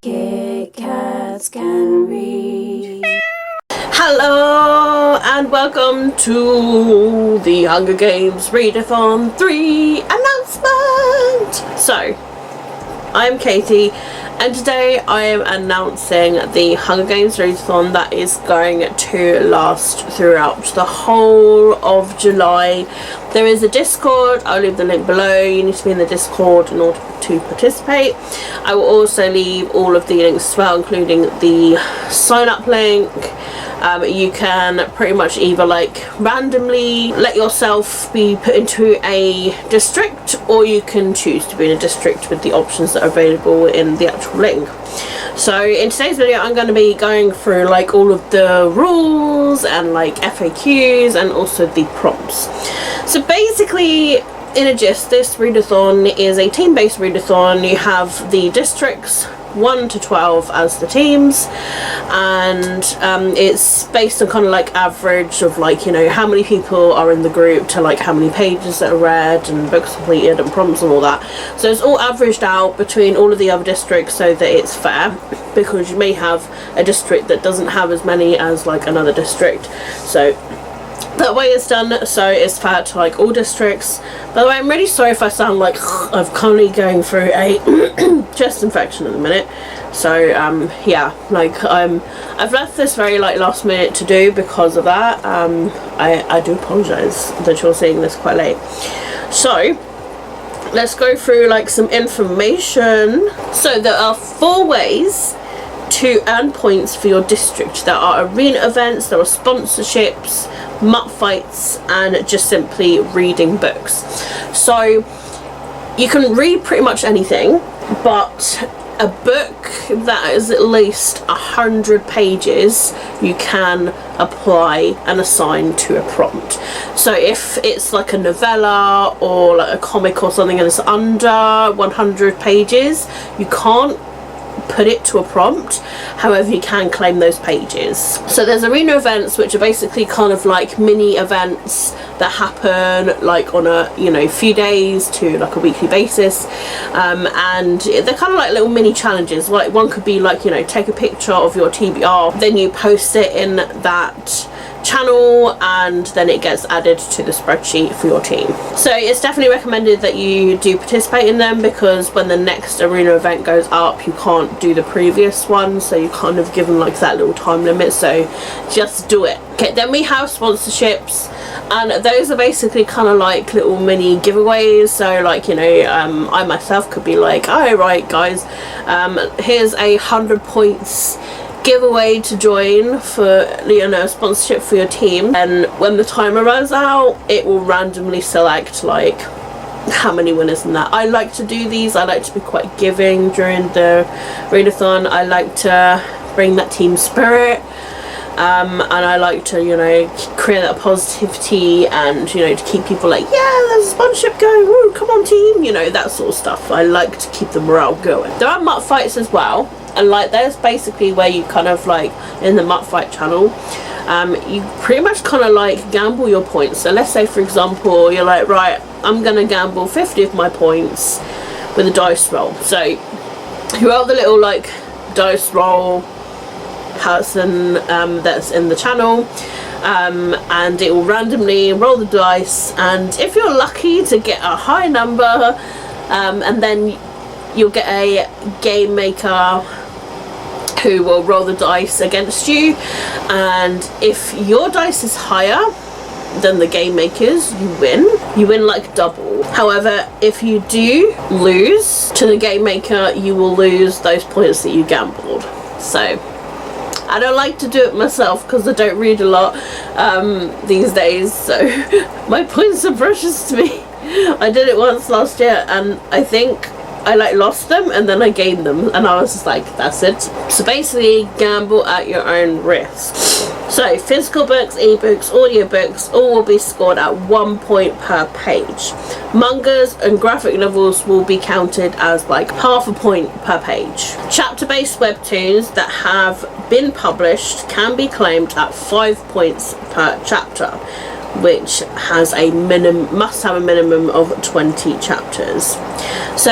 Kitkatscanread. Hello and welcome to the Hunger Games Readathon 3 announcement! So, I'm Katie and today I am announcing the Hunger Games Readathon that is going to last throughout the whole of July. There is a Discord, I'll leave the link below. You need to be in the Discord in order to participate. I will also leave all of the links as well, including the sign up link. You can pretty much either randomly let yourself be put into a district, or you can choose to be in a district with the options that are available in the actual link. So in today's video I'm going to be going through all of the rules and FAQs and also the prompts. So basically, in a gist, this readathon is a team-based readathon. You have the districts 1 to 12 as the teams, and it's based on kind of average of how many people are in the group to how many pages that are read and books completed and prompts and all that. So it's all averaged out between all of the other districts so that it's fair, because you may have a district that doesn't have as many as another district, so that way it's done so it's fair to all districts. By the way, I'm really sorry if I sound like I'm currently going through a chest infection at the minute. So yeah, I've left this very last minute to do because of that. I do apologise that you're seeing this quite late. So let's go through some information. So there are 4 ways to earn points for your district. There are arena events, there are sponsorships, mutt fights, and just simply reading books. So you can read pretty much anything, but a book that is at least 100 pages you can apply and assign to a prompt. So if it's a novella or a comic or something and it's under 100 pages, you can't put it to a prompt. However, you can claim those pages. So there's arena events, which are basically kind of mini events that happen on a few days to a weekly basis, and they're kind of little mini challenges. One could be take a picture of your TBR, then you post it in that channel, and then it gets added to the spreadsheet for your team. So it's definitely recommended that you do participate in them, because when the next arena event goes up you can't do the previous one, so you're kind of given that little time limit, so just do it. Okay, then we have sponsorships, and those are basically kind of little mini giveaways. So I myself could be oh right guys, here's 100 points giveaway to join for a sponsorship for your team, and when the timer runs out it will randomly select how many winners in that. I like to do these. I like to be quite giving during the readathon. I like to bring that team spirit, and I like to create that positivity and to keep people yeah, there's a sponsorship going, woo, come on team, that sort of stuff. I like to keep the morale going. There are mutt fights as well, and there's basically where you kind of in the mutt fight channel, you pretty much kind of gamble your points. So let's say for example you're right, I'm gonna gamble 50 of my points with a dice roll. So you roll the little dice roll person that's in the channel, and it will randomly roll the dice, and if you're lucky to get a high number, and then you'll get a game maker who will roll the dice against you, and if your dice is higher than the game makers, you win double. However, if you do lose to the game maker, you will lose those points that you gambled. So I don't like to do it myself because I don't read a lot these days, so my points are precious to me. I did it once last year and I think I lost them and then I gained them, and I was just that's it. So basically gamble at your own risk. So physical books, ebooks, audiobooks all will be scored at 1 point per page. Mangas and graphic novels will be counted as half a point per page. Chapter-based webtoons that have been published can be claimed at 5 points per chapter. which has a must have a minimum of 20 chapters. So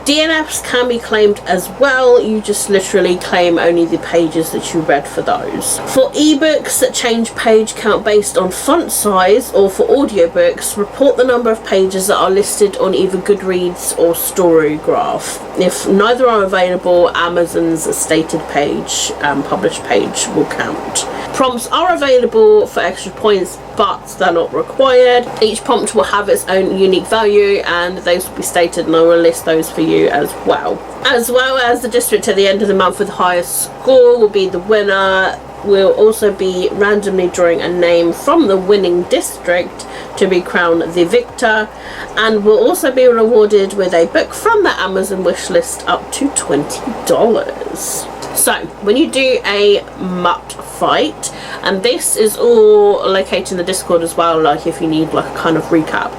DNFs can be claimed as well. You just literally claim only the pages that you read for those. For ebooks that change page count based on font size, or for audiobooks, report the number of pages that are listed on either Goodreads or Storygraph. If neither are available, Amazon's stated page, published page, will count. Prompts are available for extra points, but they're not required. Each prompt will have its own unique value, and those will be stated, and I will list those for you as well. As well as the district at the end of the month with the highest score will be the winner. We'll also be randomly drawing a name from the winning district to be crowned the victor, and will also be rewarded with a book from the Amazon wishlist up to $20. So when you do a mutt fight, and this is all located in the Discord as well, like if you need like a kind of recap,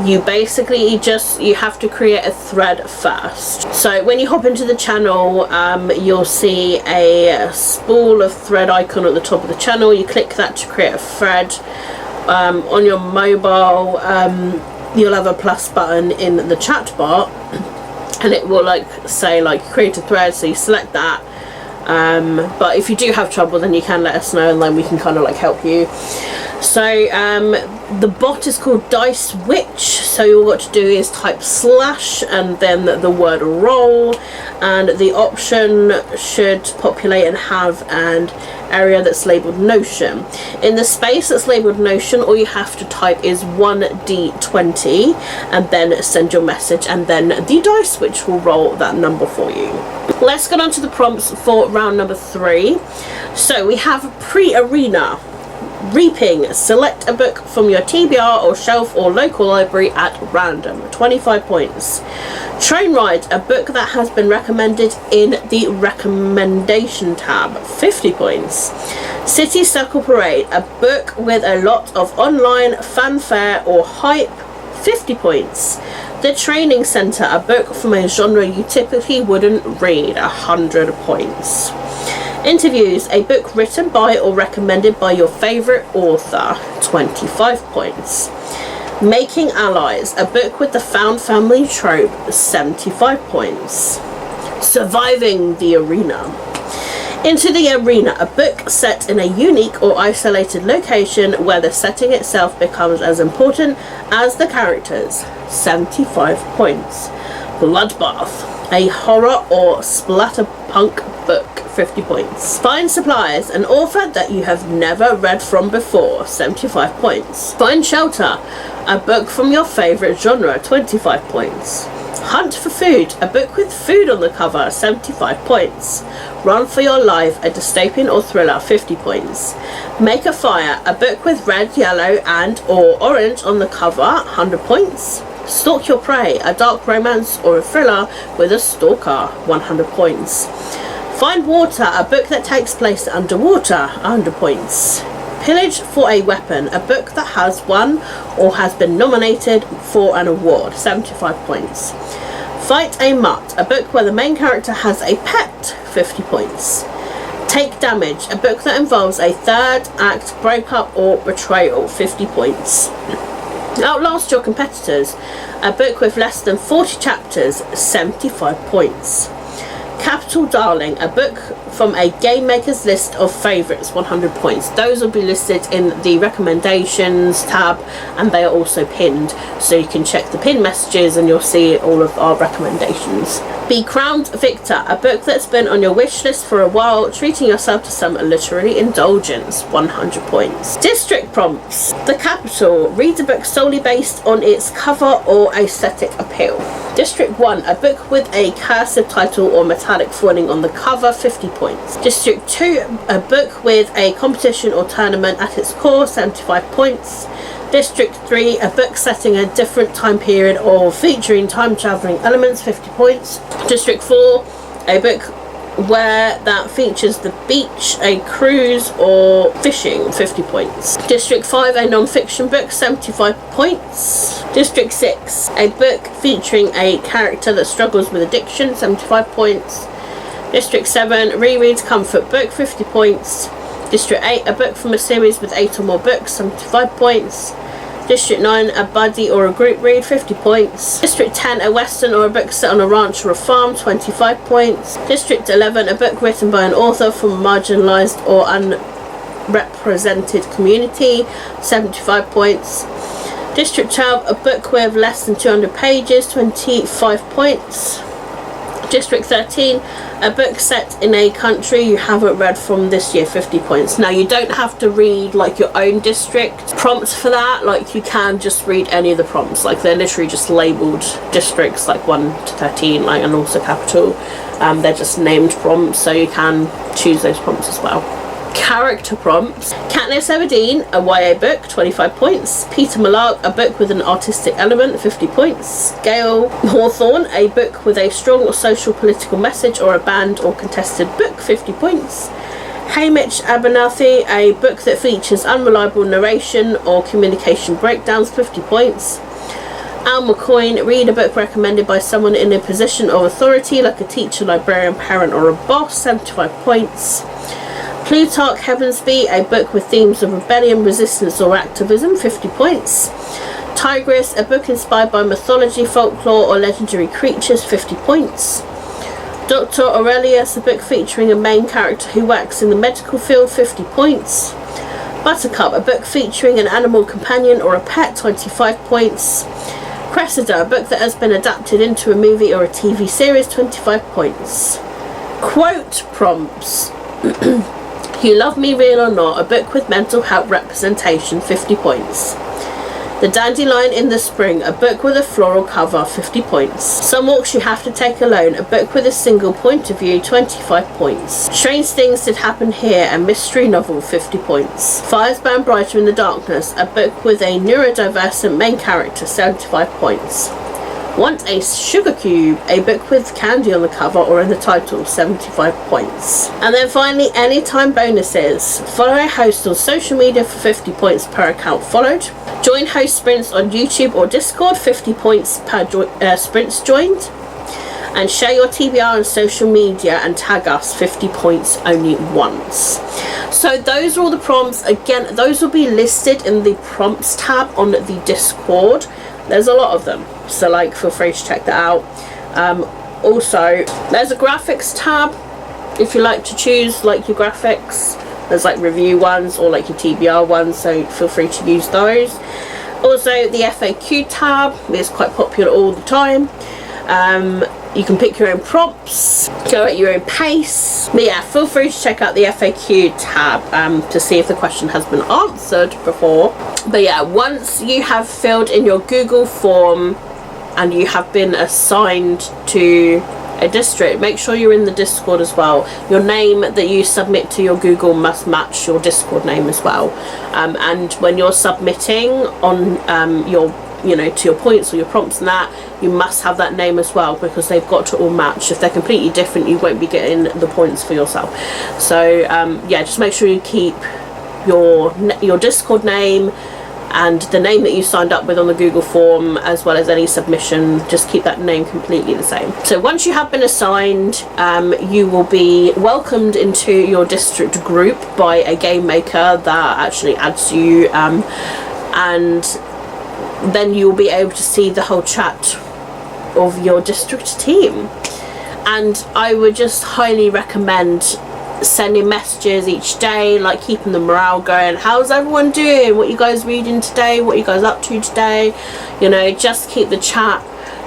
you basically you have to create a thread first. So when you hop into the channel, you'll see a spool of thread icon at the top of the channel. You click that to create a thread. On your mobile, you'll have a plus button in the chat bar, and it will like say like create a thread, so you select that. But if you do have trouble, then you can let us know, and then we can kind of like help you. So the bot is called Dice Witch, so all you got to do is type slash and then the word roll, and the option should populate and have an area that's labelled Notion. In the space that's labelled Notion, all you have to type is 1D20 and then send your message, and then the Dice Witch will roll that number for you. Let's get on to the prompts for round number 3. So we have pre-arena. Reaping, select a book from your TBR or shelf or local library at random, 25 points. Train ride, a book that has been recommended in the recommendation tab, 50 points. City Circle Parade, a book with a lot of online fanfare or hype, 50 points. The Training Centre, a book from a genre you typically wouldn't read, 100 points. Interviews, a book written by or recommended by your favourite author, 25 points. Making Allies, a book with the found family trope, 75 points. Surviving the Arena. Into the Arena, a book set in a unique or isolated location where the setting itself becomes as important as the characters, 75 points. Bloodbath, a horror or splatterpunk book, 50 points. Find Supplies, an author that you have never read from before, 75 points. Find Shelter, a book from your favourite genre, 25 points. Hunt for Food, a book with food on the cover, 75 points. Run for Your Life, a dystopian or thriller, 50 points. Make a Fire, a book with red, yellow and or orange on the cover, 100 points. Stalk Your Prey, a dark romance or a thriller with a stalker, 100 points. Find Water, a book that takes place underwater, 100 points. Pillage for a Weapon, a book that has won or has been nominated for an award, 75 points. Fight a Mutt, a book where the main character has a pet, 50 points. Take Damage, a book that involves a third act breakup or betrayal, 50 points. Outlast Your Competitors, a book with less than 40 chapters, 75 points. Capital Darling, a book from a game maker's list of favourites, 100 points. Those will be listed in the recommendations tab, and they are also pinned, so you can check the pinned messages and you'll see all of our recommendations. Be Crowned Victor, a book that's been on your wish list for a while, treating yourself to some literary indulgence, 100 points. District prompts. The Capital, read a book solely based on its cover or aesthetic appeal. District 1, a book with a cursive title or metallic foiling on the cover, 50 points. District 2, a book with a competition or tournament at its core, 75 points. District 3, a book setting a different time period or featuring time travelling elements, 50 points. District 4, a book where that features the beach, a cruise or fishing, 50 points. District 5, a non-fiction book, 75 points. District 6, a book featuring a character that struggles with addiction, 75 points. District 7, rereads comfort book, 50 points. District 8, a book from a series with 8 or more books, 75 points. District 9, a buddy or a group read, 50 points. District 10, a western or a book set on a ranch or a farm, 25 points. District 11, a book written by an author from a marginalised or unrepresented community, 75 points. District 12, a book with less than 200 pages, 25 points. District 13, a book set in a country you haven't read from this year, 50 points. Now you don't have to read like your own district prompts for that, like you can just read any of the prompts, like they're literally just labelled districts like 1 to 13, like, and also capital. They're just named prompts, so you can choose those prompts as well. Character prompts. Katniss Everdeen, a YA book, 25 points. Peter Malark, a book with an artistic element, 50 points. Gail Hawthorne, a book with a strong social political message or a banned or contested book, 50 points. Hamish Abernathy, a book that features unreliable narration or communication breakdowns, 50 points. Al McCoy, read a book recommended by someone in a position of authority like a teacher, librarian, parent or a boss, 75 points. Plutarch Heavensby, a book with themes of rebellion, resistance or activism, 50 points. Tigris, a book inspired by mythology, folklore or legendary creatures, 50 points. Dr. Aurelius, a book featuring a main character who works in the medical field, 50 points. Buttercup, a book featuring an animal companion or a pet, 25 points. Cressida, a book that has been adapted into a movie or a TV series, 25 points. Quote prompts. You Love Me Real or Not, a book with mental health representation, 50 points. The Dandelion in the Spring, a book with a floral cover, 50 points. Some Walks You Have to Take Alone, a book with a single point of view, 25 points. Strange Things Did Happen Here, a mystery novel, 50 points. Fires Burn Brighter in the Darkness, a book with a neurodivergent main character, 75 points. Want a Sugar Cube, a book with candy on the cover or in the title, 75 points. And then finally, anytime bonuses. Follow a host on social media for 50 points per account followed. Join host sprints on YouTube or Discord, 50 points per sprints joined. And share your TBR on social media and tag us, 50 points only once. So those are all the prompts. Again, those will be listed in the prompts tab on the Discord. There's a lot of them, so like feel free to check that out. Also, there's a graphics tab if you like to choose like your graphics. There's like review ones or like your TBR ones, so feel free to use those. Also, the FAQ tab is quite popular all the time. You can pick your own prompts, go at your own pace. But yeah, feel free to check out the FAQ tab to see if the question has been answered before. But yeah, once you have filled in your Google form and you have been assigned to a district, make sure you're in the Discord as well. Your name that you submit to your Google must match your Discord name as well. And when you're submitting on your to your points or your prompts and that, you must have that name as well, because they've got to all match. If they're completely different, you won't be getting the points for yourself. So yeah, just make sure you keep your Discord name and the name that you signed up with on the Google form, as well as any submission. Just keep that name completely the same. So once you have been assigned, you will be welcomed into your district group by a game maker that actually adds you, and then you'll be able to see the whole chat of your district team. And I would just highly recommend sending messages each day, like keeping the morale going. How's everyone doing? What you guys reading today? What you guys up to today? Just keep the chat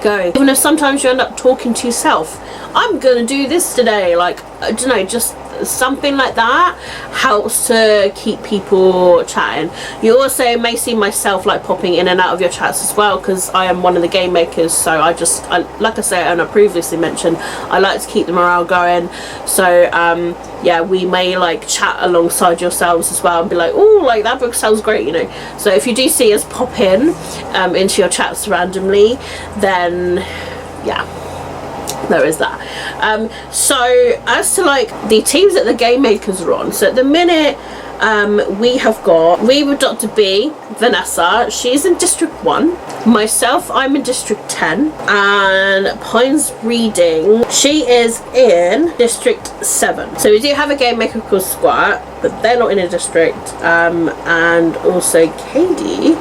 going. Even if sometimes you end up talking to yourself, I'm gonna do this today, like, I don't know, just something like that helps to keep people chatting. You also may see myself like popping in and out of your chats as well, because I am one of the game makers, so I like I say, and I previously mentioned, I like to keep the morale going. So yeah, we may like chat alongside yourselves as well and be like, oh, like that book sounds great, so if you do see us pop in into your chats randomly, then yeah, there is that. So as to like the teams that the game makers are on, so at the minute we have got with Dr. B, Vanessa, she's in District 1. Myself, I'm in District 10. And Pines Reading, she is in District 7. So we do have a game maker called Squirt. but they're not in a district. And also Katie,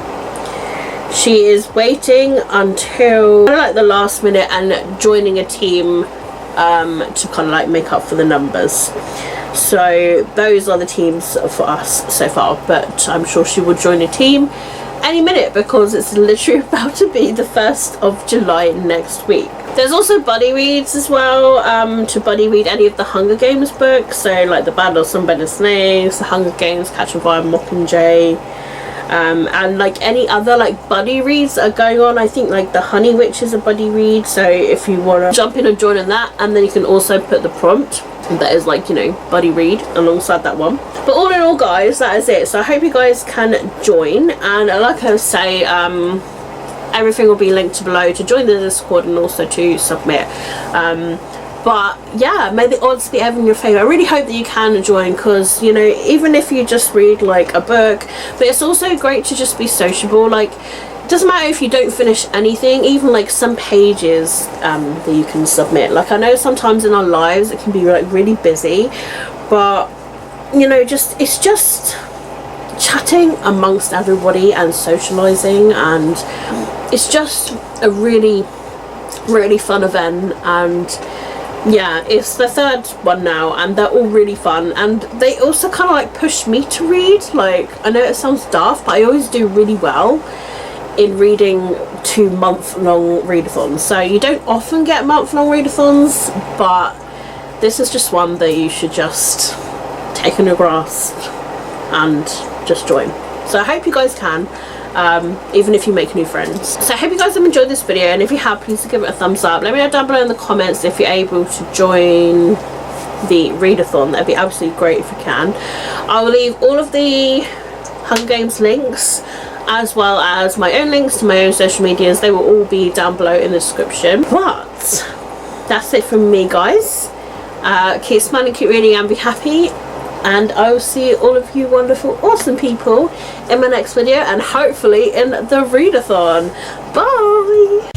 she is waiting until kind of like the last minute and joining a team to kind of like make up for the numbers. So those are the teams for us so far, but I'm sure she will join a team any minute because it's literally about to be the 1st of July next week. There's also buddy reads as well, to buddy read any of the Hunger Games books, so like the Battle of Sunburn and Snakes, the Hunger Games, Catch a Fire, Mockingjay, and like any other like buddy reads that are going on. I think like the Honey Witch is a buddy read, so if you want to jump in and join in that, and then you can also put the prompt that is like, you know, buddy read alongside that one. But all in all, guys, that is it. So I hope you guys can join, and like I say, everything will be linked below to join the Discord and also to submit. But yeah, may the odds be ever in your favour. I really hope that you can join, because, you know, even if you just read like a book, but it's also great to just be sociable. Like, it doesn't matter if you don't finish anything, even like some pages that you can submit. Like, I know sometimes in our lives it can be like really busy, but you know, it's just chatting amongst everybody and socializing, and it's just a really fun event. And yeah, it's the 3rd one now, and they're all really fun, and they also kind of like push me to read. Like, I know it sounds daft, but I always do really well in reading 2 month-long readathons. So you don't often get month-long readathons, but this is just one that you should just take on your grasp and just join. So I hope you guys can, even if you make new friends. So I hope you guys have enjoyed this video, and if you have, please give it a thumbs up. Let me know down below in the comments if you're able to join the readathon. That'd be absolutely great if you can. I will leave all of the Hunger Games links, as well as my own links to my own social medias. They will all be down below in the description. But that's it from me, guys. Keep smiling, keep reading, and be happy, and I will see all of you wonderful, awesome people in my next video, and hopefully in the readathon. Bye.